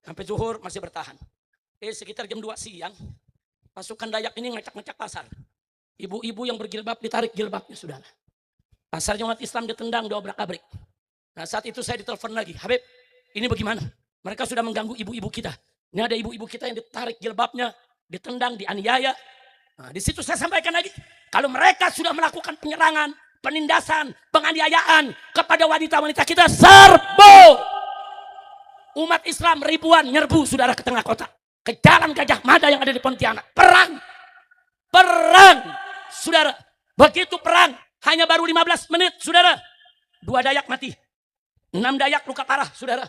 sampai zuhur masih bertahan. Sekitar jam 2 siang, pasukan Dayak ini ngecak-ngecak pasar. Ibu-ibu yang berjilbab ditarik jilbabnya, saudara. Pasarnya umat Islam ditendang, diobrak-abrik. Nah saat itu saya ditelepon lagi, Habib, ini bagaimana? Mereka sudah mengganggu ibu-ibu kita. Ini ada ibu-ibu kita yang ditarik jilbabnya, ditendang, dianiaya. Nah, di situ saya sampaikan lagi, kalau mereka sudah melakukan penyerangan, penindasan, penganiayaan kepada wanita-wanita kita, serbu. Umat Islam ribuan nyerbu, saudara, ke tengah kota, ke Jalan Gajah Mada yang ada di Pontianak. Perang, saudara. Begitu perang, hanya baru 15 menit, saudara. 2 Dayak mati. 6 Dayak luka parah, saudara.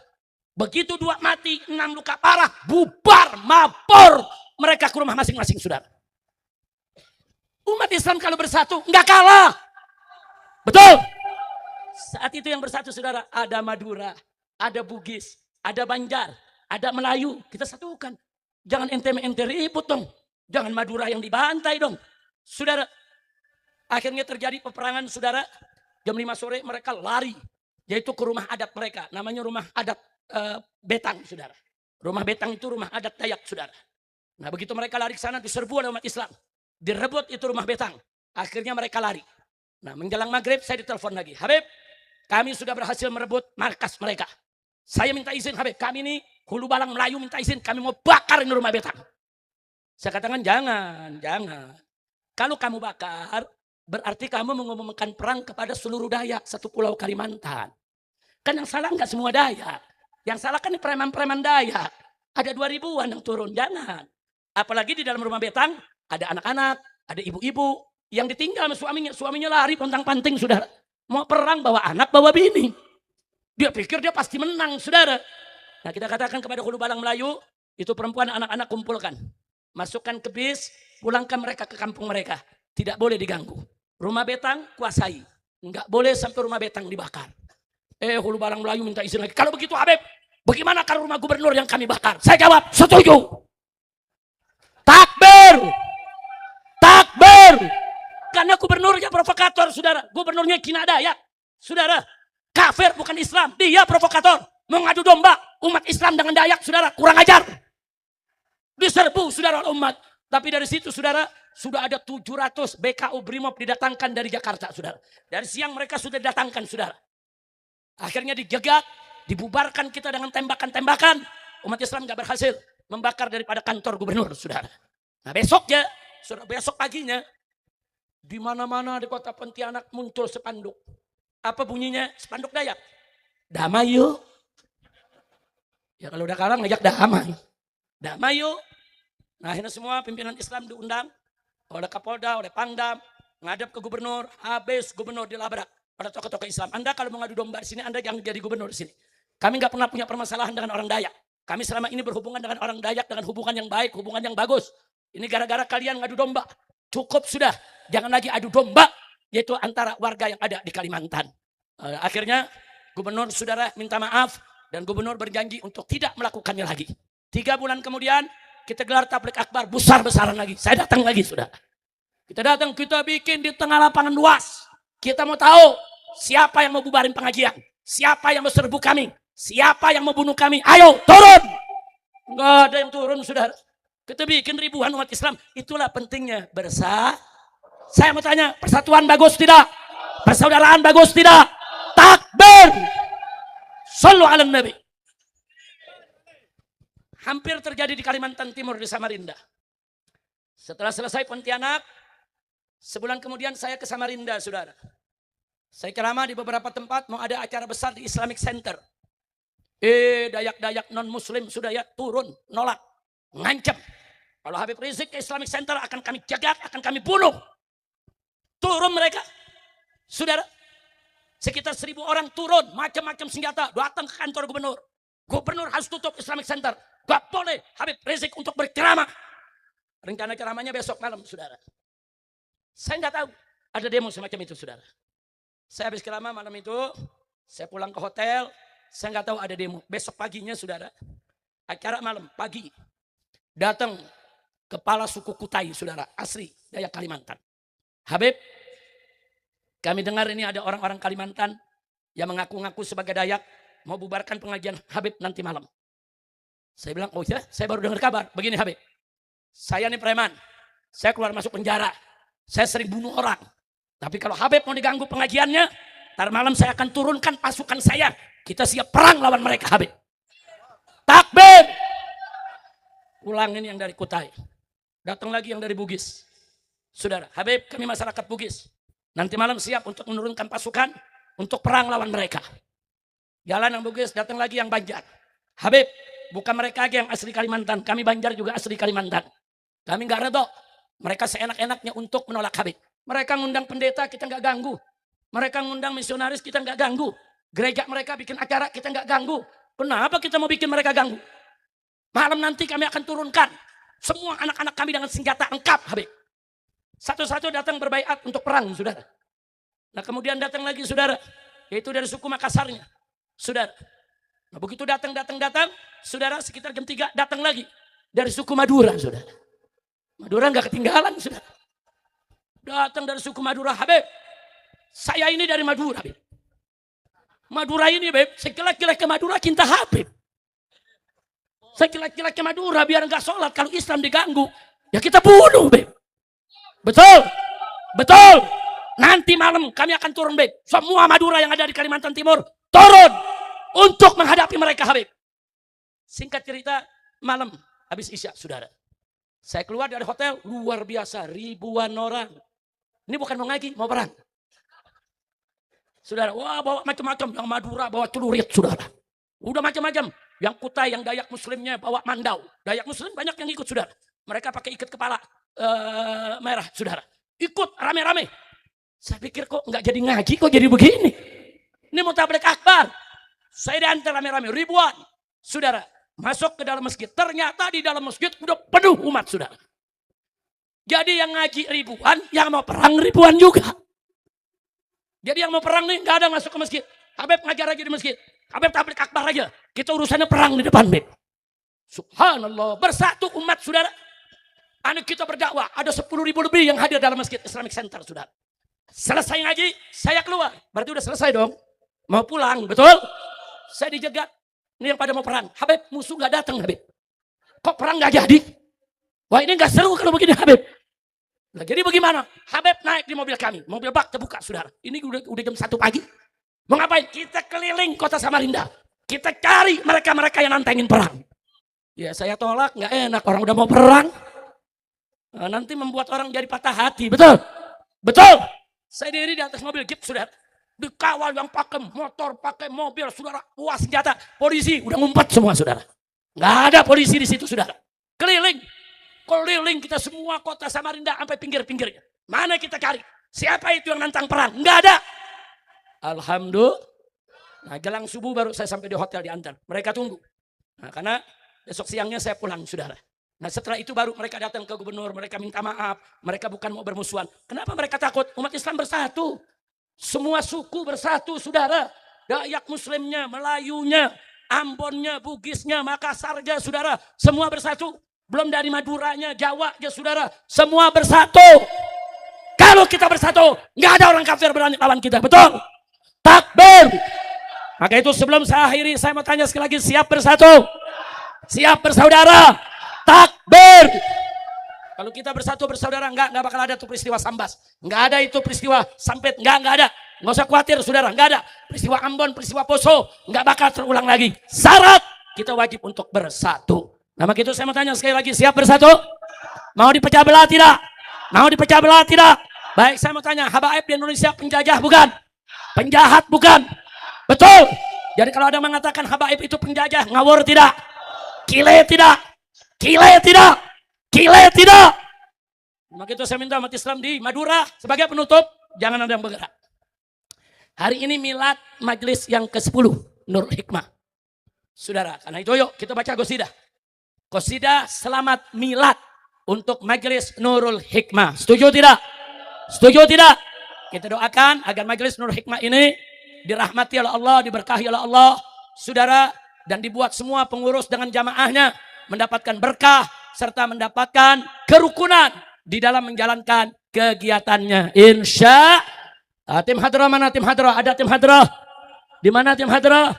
Begitu 2 mati, 6 luka parah, bubar, mabur mereka ke rumah masing-masing, saudara. Umat Islam kalau bersatu, nggak kalah. Betul. Saat itu yang bersatu, saudara, ada Madura, ada Bugis, ada Banjar, ada Melayu. Kita satukan. Jangan ente ribut dong. Jangan Madura yang dibantai dong. Saudara, akhirnya terjadi peperangan, saudara. Jam 5 sore mereka lari. Yaitu ke rumah adat mereka. Namanya rumah adat Betang, saudara. Rumah Betang itu rumah adat Dayak, saudara. Nah begitu mereka lari ke sana, diserbu oleh umat Islam. Direbut itu rumah Betang. Akhirnya mereka lari. Nah, menjelang maghrib saya ditelepon lagi. Habib, kami sudah berhasil merebut markas mereka. Saya minta izin, Habib, kami ini Hulu Balang Melayu minta izin, kami mau bakar ini rumah betang. Saya katakan jangan. Kalau kamu bakar, berarti kamu mengumumkan perang kepada seluruh Dayak satu pulau Kalimantan. Kan yang salah nggak semua Dayak. Yang salah kan preman-preman Dayak. Ada 2000-an yang turun, jangan. Apalagi di dalam rumah betang, ada anak-anak, ada ibu-ibu, yang ditinggal sama suaminya lari pontang-panting, saudara. Mau perang bawa anak, bawa bini. Dia pikir dia pasti menang, saudara. Nah, kita katakan kepada Hulu Balang Melayu, itu perempuan anak-anak kumpulkan. Masukkan ke bis, pulangkan mereka ke kampung mereka. Tidak boleh diganggu. Rumah betang kuasai. Enggak boleh sampai rumah betang dibakar. Hulu Balang Melayu minta izin lagi. Kalau begitu Habib, bagaimana kalau rumah gubernur yang kami bakar? Saya jawab, setuju. Takbir. Takbir. Karena gubernurnya provokator, saudara. Gubernurnya Kina Dayak, saudara. Kafir bukan Islam. Dia provokator. Mengadu domba umat Islam dengan Dayak, saudara. Kurang ajar. Diserbu, saudara, umat. Tapi dari situ, saudara, sudah ada 700 BKU Brimob didatangkan dari Jakarta, saudara. Dari siang mereka sudah didatangkan, saudara. Akhirnya dijegat, dibubarkan kita dengan tembakan-tembakan. Umat Islam gak berhasil membakar daripada kantor gubernur, saudara. Nah, besoknya, saudara, besok paginya, di mana-mana di kota Pontianak muncul spanduk. Apa bunyinya? Spanduk Dayak. Damai yuk. Ya kalau udah kalah ngajak damai. Damai yuk. Nah, akhirnya semua pimpinan Islam diundang oleh Kapolda, oleh Pangdam, ngadep ke gubernur, habis gubernur dilabrak pada tokoh-tokoh Islam. Anda kalau mengadu domba di sini, Anda jangan jadi gubernur di sini. Kami nggak pernah punya permasalahan dengan orang Dayak. Kami selama ini berhubungan dengan orang Dayak dengan hubungan yang baik, hubungan yang bagus. Ini gara-gara kalian ngadu domba. Cukup sudah, jangan lagi adu domba, yaitu antara warga yang ada di Kalimantan. Akhirnya gubernur saudara minta maaf dan gubernur berjanji untuk tidak melakukannya lagi. 3 bulan kemudian kita gelar tablik akbar besar-besaran lagi. Saya datang lagi sudah. Kita datang, kita bikin di tengah lapangan luas. Kita mau tahu siapa yang mau bubarin pengajian, siapa yang mau serbu kami, siapa yang mau bunuh kami. Ayo turun. Enggak ada yang turun saudara. Kita bikin ribuan umat Islam. Itulah pentingnya bersama. Saya mau tanya, persatuan bagus tidak? Persaudaraan bagus tidak? Takbir. Shallu ala Nabi. Hampir terjadi di Kalimantan Timur di Samarinda. Setelah selesai Pontianak, sebulan kemudian saya ke Samarinda, saudara. Saya ceramah di beberapa tempat, mau ada acara besar di Islamic Center. Dayak-dayak non-muslim sudah ya turun, nolak, ngancam. Kalau Habib Rizik ke Islamic Center akan kami jagat, akan kami bunuh. Turun mereka. Saudara, sekitar 1000 orang turun, macam-macam senjata, datang ke kantor gubernur. Gubernur harus tutup Islamic Center. Gak boleh Habib Rizik untuk berceramah. Rencana ceramahnya besok malam, saudara. Saya nggak tahu ada demo semacam itu, saudara. Saya habis ceramah malam itu, saya pulang ke hotel, saya nggak tahu ada demo. Besok paginya, saudara, acara malam, pagi, datang kepala suku Kutai, saudara, asli Dayak Kalimantan. Habib, kami dengar ini ada orang-orang Kalimantan yang mengaku-ngaku sebagai Dayak, mau bubarkan pengajian Habib nanti malam. Saya bilang, oh ya, saya baru dengar kabar. Begini Habib, saya ini preman, saya keluar masuk penjara, saya sering bunuh orang. Tapi kalau Habib mau diganggu pengajiannya, ntar malam saya akan turunkan pasukan saya. Kita siap perang lawan mereka Habib. Takbir. Ulang ini yang dari Kutai. Datang lagi yang dari Bugis. Saudara, Habib, kami masyarakat Bugis. Nanti malam siap untuk menurunkan pasukan untuk perang lawan mereka. Jalan yang Bugis, datang lagi yang Banjar. Habib, bukan mereka aja yang asli Kalimantan. Kami Banjar juga asli Kalimantan. Kami nggak redok. Mereka seenak-enaknya untuk menolak Habib. Mereka ngundang pendeta, kita nggak ganggu. Mereka ngundang misionaris, kita nggak ganggu. Gereja mereka bikin acara, kita nggak ganggu. Kenapa kita mau bikin mereka ganggu? Malam nanti kami akan turunkan semua anak-anak kami dengan senjata lengkap, Habib. Satu-satu datang berbaiat untuk perang, saudara. Nah kemudian datang lagi, saudara. Yaitu dari suku Makassarnya, saudara. Nah begitu datang, saudara, sekitar jam 3 datang lagi. Dari suku Madura, saudara. Madura nggak ketinggalan, saudara. Datang dari suku Madura, Habib. Saya ini dari Madura, Habib. Madura ini, Habib. Saya kira-kira ke Madura cinta Habib. Saya kira-kira ke Madura biar nggak sholat. Kalau Islam diganggu, ya kita bunuh, Habib. Betul, betul. Nanti malam kami akan turun, Habib. Semua Madura yang ada di Kalimantan Timur turun untuk menghadapi mereka, Habib. Singkat cerita, malam habis Isya, saudara. Saya keluar dari hotel, luar biasa, ribuan orang. Ini bukan mau ngaji, mau perang. Saudara, wah bawa macam-macam. Yang Madura bawa celurit, saudara. Udah macam-macam. Yang Kutai, yang Dayak Muslimnya bawa mandau. Dayak Muslim banyak yang ikut, saudara. Mereka pakai ikat kepala merah, saudara. Ikut rame-rame. Saya pikir kok nggak jadi ngaji, kok jadi begini. Ini mau tabligh akbar. Saya diantar rame-rame, ribuan. Saudara, masuk ke dalam masjid. Ternyata di dalam masjid udah penuh umat, saudara. Jadi yang ngaji ribuan, yang mau perang ribuan juga. Jadi yang mau perang nih nggak ada masuk ke masjid. Habib ngajar aja di masjid. Habib tabligh akbar aja. Kita urusannya perang di depan, Habib. Subhanallah, bersatu umat, saudara. Anak kita berdakwah, ada 10.000 lebih yang hadir dalam masjid Islamic Center, saudara. Selesai ngaji, saya keluar. Berarti udah selesai dong. Mau pulang, betul? Saya dijegat. Ini yang pada mau perang. Habib, musuh nggak datang, Habib. Kok perang nggak jadi? Wah, ini nggak seru kalau begini, Habib. Nah, jadi bagaimana? Habib naik di mobil kami. Mobil bak terbuka, saudara. Ini udah jam 1 pagi. Mau ngapain? Kita keliling kota Samarinda. Kita cari mereka-mereka yang nantengin perang. Ya saya tolak, nggak enak. Orang udah mau perang. Nah, nanti membuat orang jadi patah hati. Betul? Betul? Saya diri di atas mobil jeep, saudara. Dikawal yang pakai motor, pakai mobil, saudara. Wah, senjata. Polisi udah ngumpet semua, saudara. Nggak ada polisi di situ, saudara. Keliling kita semua kota Samarinda sampai pinggir-pinggirnya. Mana kita cari? Siapa itu yang nantang perang? Nggak ada. Alhamdulillah. Nah, jelang subuh baru saya sampai di hotel diantar. Mereka tunggu. Nah, karena besok siangnya saya pulang, saudara. Nah, setelah itu baru mereka datang ke gubernur. Mereka minta maaf. Mereka bukan mau bermusuhan. Kenapa mereka takut? Umat Islam bersatu. Semua suku bersatu, saudara. Dayak Muslimnya, Melayunya, Ambonnya, Bugisnya, Makassarnya, saudara. Semua bersatu. Belum dari Maduranya, Jawa, ya saudara. Semua bersatu. Kalau kita bersatu, nggak ada orang kafir berani lawan kita. Betul? Takbir. Maka itu sebelum saya akhiri, saya mau tanya sekali lagi. Siap bersatu? Siap bersaudara? Takbir. Kalau kita bersatu bersaudara, nggak bakal ada tuh peristiwa Sambas. Nggak ada itu peristiwa Sampit. Nggak ada. Nggak usah khawatir, saudara. Nggak ada. Peristiwa Ambon, peristiwa Poso. Nggak bakal terulang lagi. Syarat kita wajib untuk bersatu. Nah, maka itu saya mau tanya sekali lagi. Siap bersatu? Mau dipecah belah tidak? Mau dipecah belah tidak? Baik, saya mau tanya. Habaib di Indonesia penjajah bukan? Penjahat bukan? Betul. Jadi kalau ada yang mengatakan habaib itu penjajah, ngawur tidak? Kile tidak? Kile tidak? Kile tidak? Maka itu saya minta umat Islam di Madura sebagai penutup, jangan ada yang bergerak. Hari ini milad majelis yang ke-10 Nur Hikmah. Saudara, karena itu yuk kita baca qasidah. Qasidah selamat milad untuk majelis Nurul Hikmah. Setuju tidak? Setuju tidak? Kita doakan agar majelis Nurul Hikmah ini dirahmati oleh Allah, diberkahi oleh Allah, saudara, dan dibuat semua pengurus dengan jamaahnya mendapatkan berkah serta mendapatkan kerukunan di dalam menjalankan kegiatannya. Insya tim hadrah mana tim hadrah? Ada tim hadrah? Di mana tim hadrah?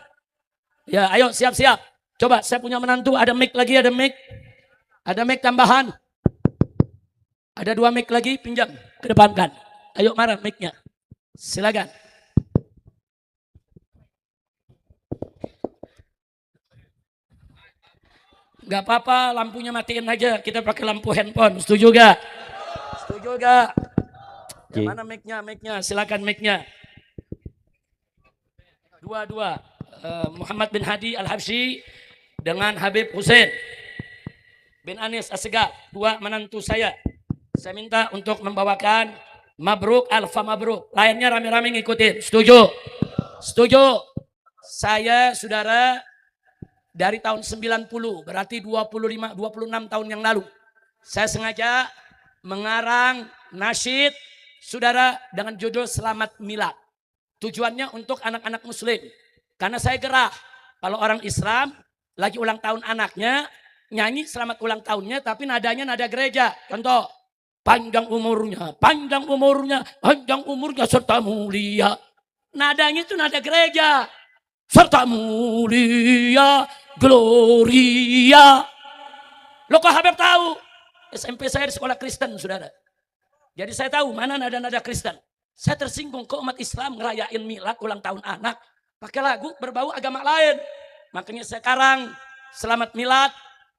Ya, ayo siap-siap. Coba saya punya menantu, ada mic lagi, ada mic. Ada mic tambahan. Ada 2 mic lagi, pinjam, kedepankan. Ayo marah mic-nya. Silakan. Gak apa-apa, lampunya matiin aja. Kita pakai lampu handphone. Setuju gak? Setuju gak? Yang mana mic-nya? Mic-nya, silakan mic-nya. Dua. Muhammad bin Hadi Al-Habsyi dengan Habib Hussein bin Anis Assegaf, 2 menantu saya. Saya minta untuk membawakan Mabruk Alfa Mabruk. Lainnya rame-rame ngikutin. Setuju? Setuju? Saya, saudara, dari tahun 90, berarti 26 tahun yang lalu, saya sengaja mengarang nasyid, saudara, dengan judul Selamat Milad. Tujuannya untuk anak-anak muslim. Karena saya gerah, kalau orang Islam lagi ulang tahun anaknya, nyanyi selamat ulang tahunnya, tapi nadanya nada gereja. Contoh, panjang umurnya, serta mulia. Nadanya itu nada gereja. Serta mulia, gloria. Lo kok Habib tahu? SMP saya di sekolah Kristen, saudara. Jadi saya tahu mana nada-nada Kristen. Saya tersinggung kok umat Islam ngerayain milad ulang tahun anak pakai lagu berbau agama lain. Makanya sekarang selamat milad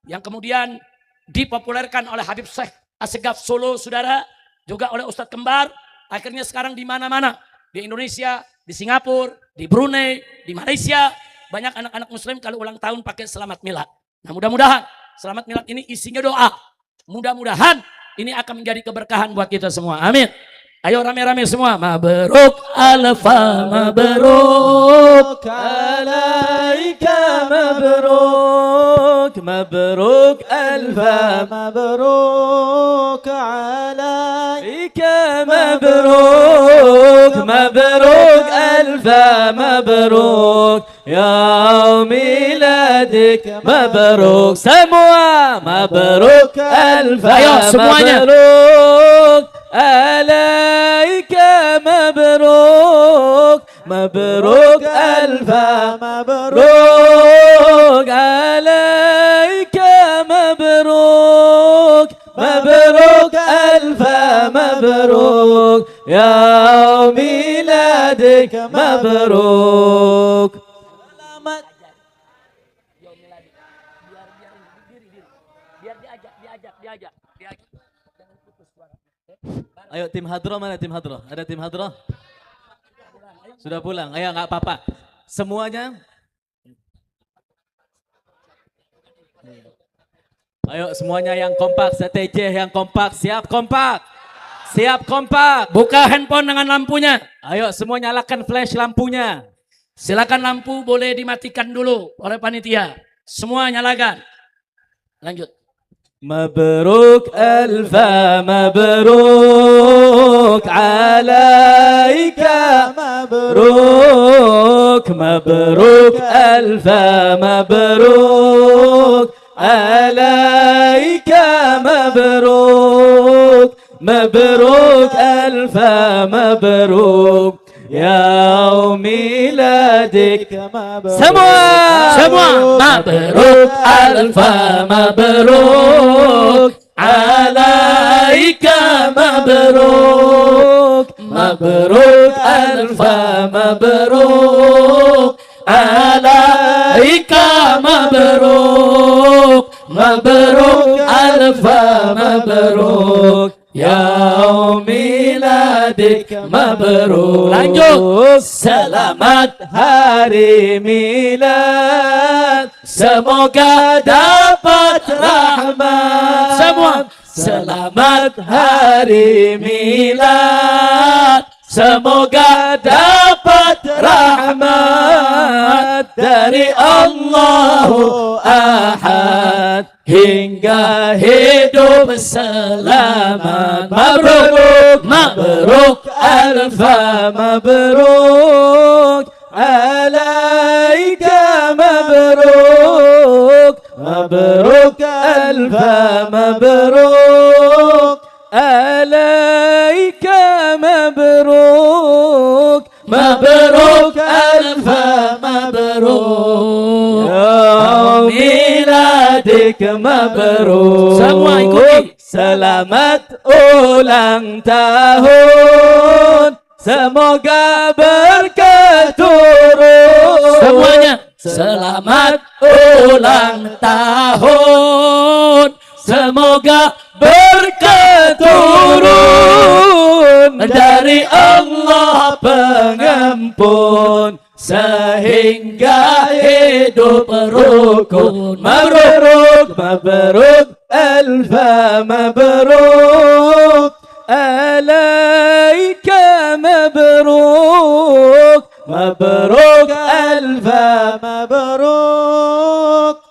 yang kemudian dipopulerkan oleh Habib Syekh Assegaf Solo, saudara, juga oleh Ustadz Kembar. Akhirnya sekarang di mana-mana, di Indonesia, di Singapura, di Brunei, di Malaysia, banyak anak-anak muslim kalau ulang tahun pakai selamat milad. Nah, mudah-mudahan selamat milad ini isinya doa. Mudah-mudahan ini akan menjadi keberkahan buat kita semua. Amin. Ayo rame-rame semua. Mabruk alfa mabruk alaika mabruk mabruk alfa mabruk alaika mabruk mabruk alfa mabruk ya miladik mabruk semua mabruk alfa ayo semuanya mabruk عليك مبروك مبروك ألف مبروك عليك مبروك مبروك ألف مبروك يا ميلادك مبروك Ayo tim hadroh mana tim hadroh? Ada tim hadroh? Sudah pulang. Ayo nggak apa-apa. Semuanya. Ayo semuanya yang kompak, STJ yang kompak, siap kompak. Siap kompak. Buka handphone dengan lampunya. Ayo semua nyalakan flash lampunya. Silakan lampu boleh dimatikan dulu oleh panitia. Semua nyalakan. Lanjut. مبروك ألف مبروك عليك مبروك مبروك ألف مبروك عليك مبروك مبروك ألف مبروك يا ميلادك مبروك semua مبروك ألف مبروك عليك مبروك مبروك ألف مبروك عليك مبروك مبروك ألف مبروك يا miladik mabruk. Lanjut. Selamat hari milad, semoga dapat rahmat. Semua. Selamat hari milad, semoga dapat rahmat dari Allahu Ahad hingga hidup selamat. Mabruk, mabruk, alfa mabruk, alaika mabruk, mabruk, alfa mabruk, alaika mabruk, mabruk, alfa mabruk, ya miladik mabruk. Semua ikuti. Selamat ulang tahun, semoga berkah turun. Semuanya. Selamat ulang tahun, semoga berkah turun dari Allah pengampun, sehingga hidup rukun. Mabruk, mabruk, alfa mabruk, alaika mabruk, mabruk, alfa mabruk,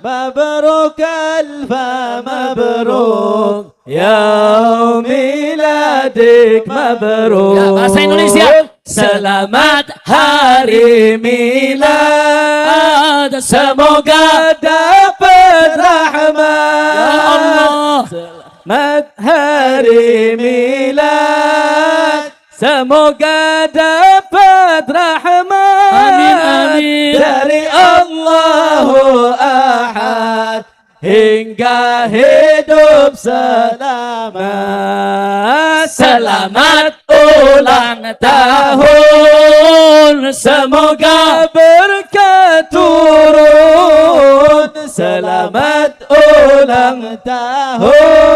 mabruk, alfa mabruk, ya miladik mabruk. Ya, bahasa Indonesia. Selamat hari milad, semoga dapat rahmat. Ya Allah. Selamat hari milad, semoga dapat rahmat. Amin, amin. Dari Allahu Ahad hingga hidup selamat. Selamat ulang tahun, semoga berkah turun. Selamat ulang tahun.